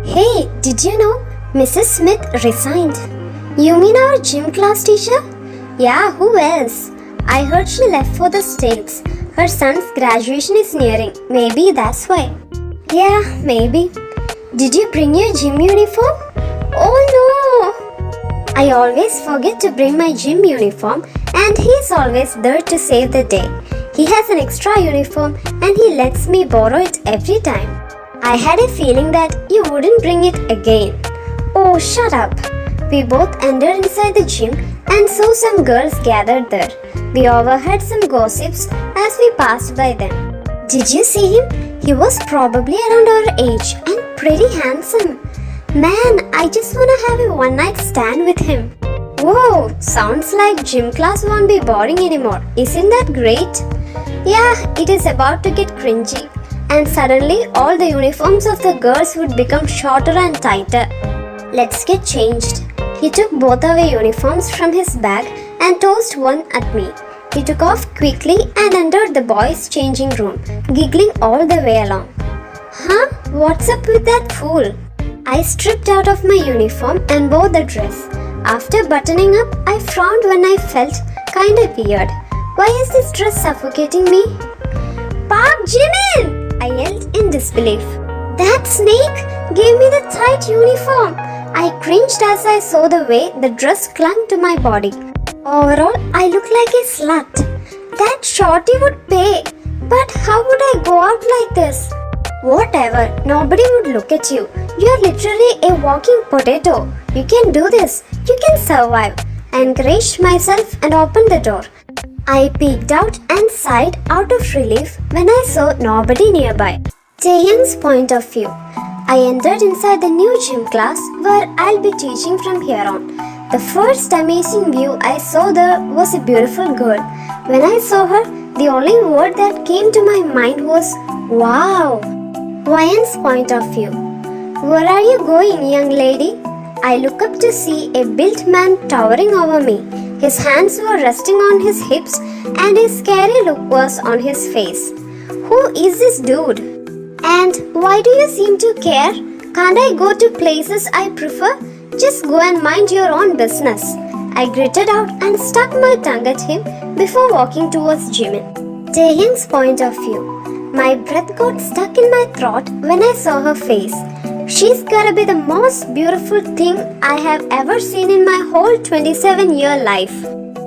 Hey, did you know Mrs. Smith resigned? You mean our gym class teacher? Yeah, who else? I heard she left for the States. Her son's graduation is nearing. Maybe that's why. Yeah, maybe. Did you bring your gym uniform? Oh no! I always forget to bring my gym uniform and he's always there to save the day. He has an extra uniform and he lets me borrow it every time. I had a feeling that you wouldn't bring it again. Oh, shut up. We both entered inside the gym and saw some girls gathered there. We overheard some gossips as we passed by them. Did you see him? He was probably around our age and pretty handsome. Man, I just wanna have a one-night stand with him. Whoa, sounds like gym class won't be boring anymore. Isn't that great? Yeah, it is about to get cringy. And suddenly all the uniforms of the girls would become shorter and tighter. Let's get changed. He took both our uniforms from his bag and tossed one at me. He took off quickly and entered the boys' changing room, giggling all the way along. Huh? What's up with that fool? I stripped out of my uniform and wore the dress. After buttoning up, I frowned when I felt kinda weird. Why is this dress suffocating me? Park Jimin! I yelled in disbelief. That snake gave me the tight uniform. I cringed as I saw the way the dress clung to my body. Overall, I looked like a slut. That shorty would pay. But how would I go out like this? Whatever, nobody would look at you. You're literally a walking potato. You can do this. You can survive. I encouraged myself and opened the door. I peeked out and sighed out of relief when I saw nobody nearby. Taehyung's point of view. I entered inside the new gym class where I'll be teaching from here on. The first amazing view I saw there was a beautiful girl. When I saw her, the only word that came to my mind was, wow. Ryan's point of view. Where are you going, young lady? I look up to see a built man towering over me. His hands were resting on his hips and a scary look was on his face. Who is this dude? And why do you seem to care? Can't I go to places I prefer? Just go and mind your own business. I gritted out and stuck my tongue at him before walking towards Jimin. Taehyung's point of view. My breath got stuck in my throat when I saw her face. She's gotta be the most beautiful thing I have ever seen in my whole 27-year life.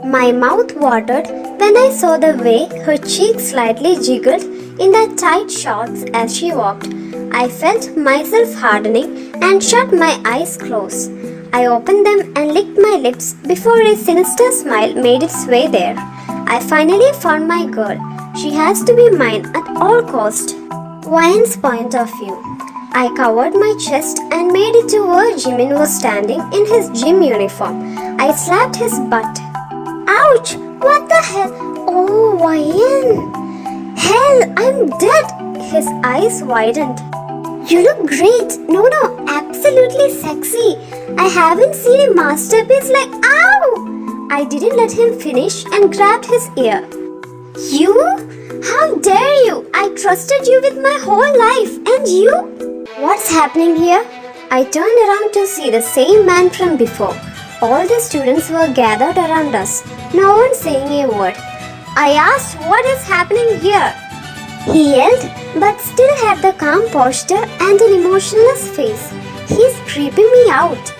My mouth watered when I saw the way her cheeks slightly jiggled in the tight shorts as she walked. I felt myself hardening and shut my eyes close. I opened them and licked my lips before a sinister smile made its way there. I finally found my girl. She has to be mine at all cost. Ryan's point of view. I covered my chest and made it to where Jimin was standing in his gym uniform. I slapped his butt. Ouch! What the hell? Oh, Ryan! Hell, I'm dead! His eyes widened. You look great. No, absolutely sexy. I haven't seen a masterpiece like... Ow! I didn't let him finish and grabbed his ear. You? How dare you? I trusted you with my whole life. And you? What's happening here? I turned around to see the same man from before. All the students were gathered around us, no one saying a word. I asked what is happening here. He yelled, but still had the calm posture and an emotionless face. He's creeping me out.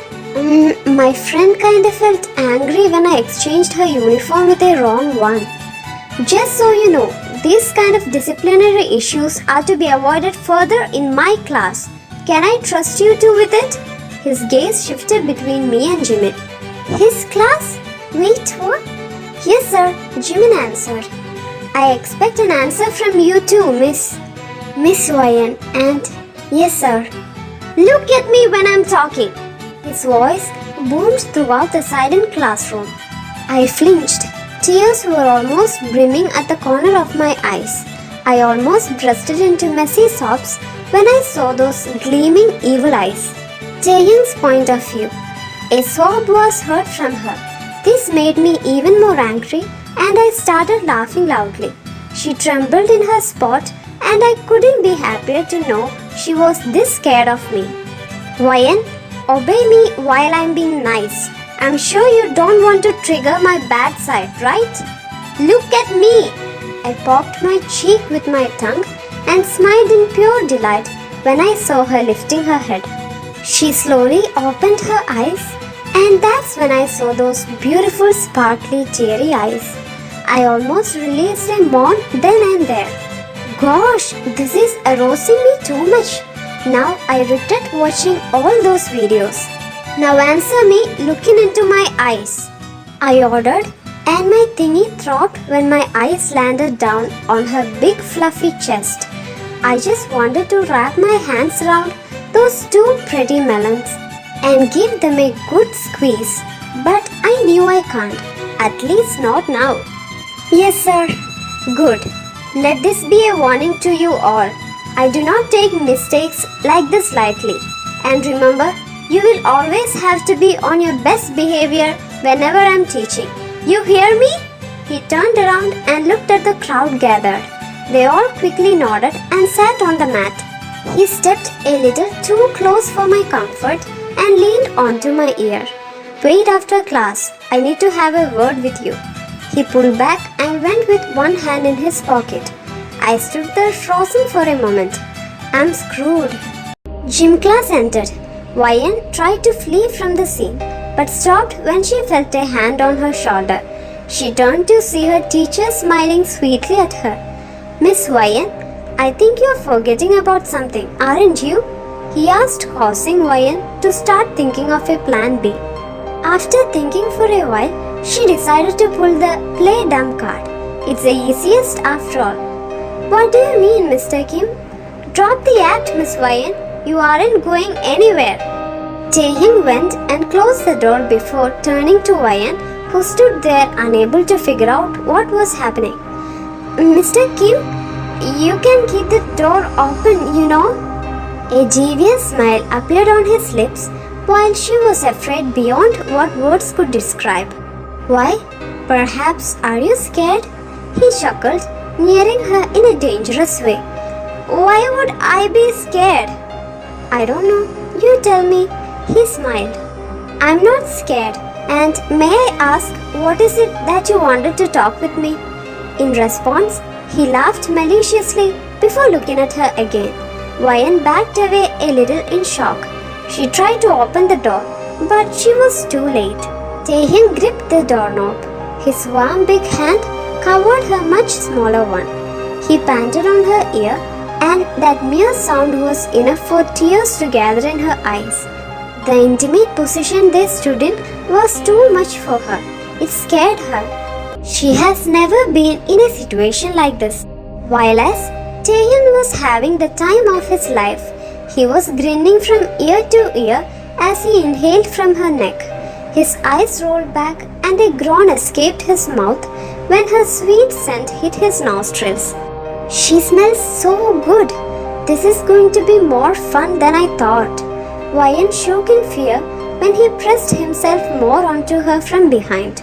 My friend kinda felt angry when I exchanged her uniform with a wrong one. Just so you know, these kind of disciplinary issues are to be avoided further in my class. Can I trust you two with it? His gaze shifted between me and Jimin. His class? Wait, what? Yes, sir, Jimin answered. I expect an answer from you too, Miss Ryan, and yes, sir. Look at me when I'm talking. His voice boomed throughout the silent classroom. I flinched. Tears were almost brimming at the corner of my eyes. I almost bursted into messy sobs when I saw those gleaming evil eyes. Taehyung's point of view. A sob was heard from her. This made me even more angry and I started laughing loudly. She trembled in her spot and I couldn't be happier to know she was this scared of me. Wayan, obey me while I'm being nice. I'm sure you don't want to trigger my bad side, right? Look at me! I popped my cheek with my tongue and smiled in pure delight when I saw her lifting her head. She slowly opened her eyes and that's when I saw those beautiful sparkly teary eyes. I almost released a moan then and there. Gosh, this is arousing me too much. Now I regret watching all those videos. Now answer me looking into my eyes. I ordered and my thingy throbbed when my eyes landed down on her big fluffy chest. I just wanted to wrap my hands around those two pretty melons and give them a good squeeze, but I knew I can't, at least not now. Yes sir. Good. Let this be a warning to you all. I do not take mistakes like this lightly. And remember, you will always have to be on your best behavior whenever I'm teaching. You hear me? He turned around and looked at the crowd gathered. They all quickly nodded and sat on the mat. He stepped a little too close for my comfort and leaned onto my ear. Wait after class. I need to have a word with you. He pulled back and went with one hand in his pocket. I stood there frozen for a moment. I'm screwed. Gym class entered. Wayan tried to flee from the scene, but stopped when she felt a hand on her shoulder. She turned to see her teacher smiling sweetly at her. Miss Wayan, I think you're forgetting about something, aren't you? He asked, causing Wayan to start thinking of a plan B. After thinking for a while, she decided to pull the play dumb card. It's the easiest after all. What do you mean, Mr. Kim? Drop the act, Miss Wayan. You aren't going anywhere. Taehyung went and closed the door before turning to Wayan, who stood there unable to figure out what was happening. Mr. Kim, you can keep the door open, you know. A devious smile appeared on his lips while she was afraid beyond what words could describe. Why? Perhaps are you scared? He chuckled, nearing her in a dangerous way. Why would I be scared? I don't know. You tell me. He smiled. I'm not scared. And may I ask, what is it that you wanted to talk with me? In response, he laughed maliciously before looking at her again. Wayan backed away a little in shock. She tried to open the door, but she was too late. Taehyung gripped the doorknob. His warm big hand covered her much smaller one. He panted on her ear, and that mere sound was enough for tears to gather in her eyes. The intimate position they stood in was too much for her. It scared her. She has never been in a situation like this. While as Taehyung was having the time of his life, he was grinning from ear to ear as he inhaled from her neck. His eyes rolled back and a groan escaped his mouth when her sweet scent hit his nostrils. She smells so good. This is going to be more fun than I thought. Wayan shook in fear when he pressed himself more onto her from behind.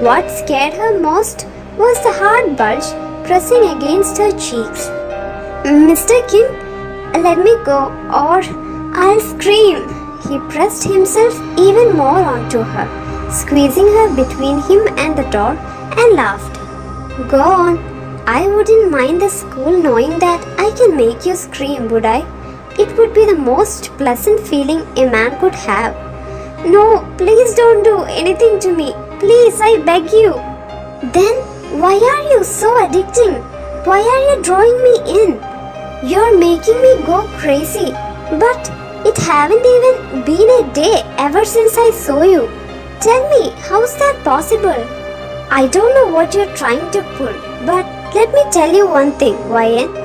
What scared her most was the hard bulge pressing against her cheeks. Mr. Kim, let me go or I'll scream. He pressed himself even more onto her, squeezing her between him and the door, and laughed. Go on. I wouldn't mind the school knowing that I can make you scream, would I? It would be the most pleasant feeling a man could have. No, please don't do anything to me. Please, I beg you. Then, why are you so addicting? Why are you drawing me in? You're making me go crazy. But it haven't even been a day ever since I saw you. Tell me, how's that possible? I don't know what you're trying to pull, but let me tell you one thing, Wayan.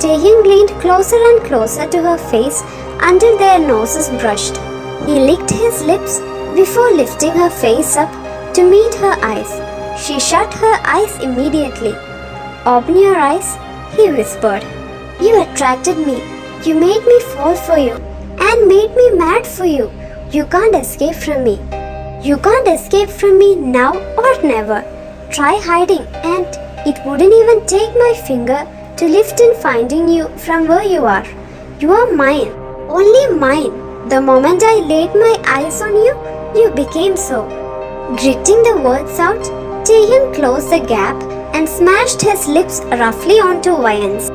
Taehyung leaned closer and closer to her face until their noses brushed. He licked his lips before lifting her face up to meet her eyes. She shut her eyes immediately. Open your eyes. he whispered. You attracted me. You made me fall for you and made me mad for you. You can't escape from me. You can't escape from me now or never. Try hiding and it wouldn't even take my finger to lift in finding you from where you are. You are mine, only mine. The moment I laid my eyes on you, you became so. Gritting the words out, Taehyung closed the gap and smashed his lips roughly onto Wyan's.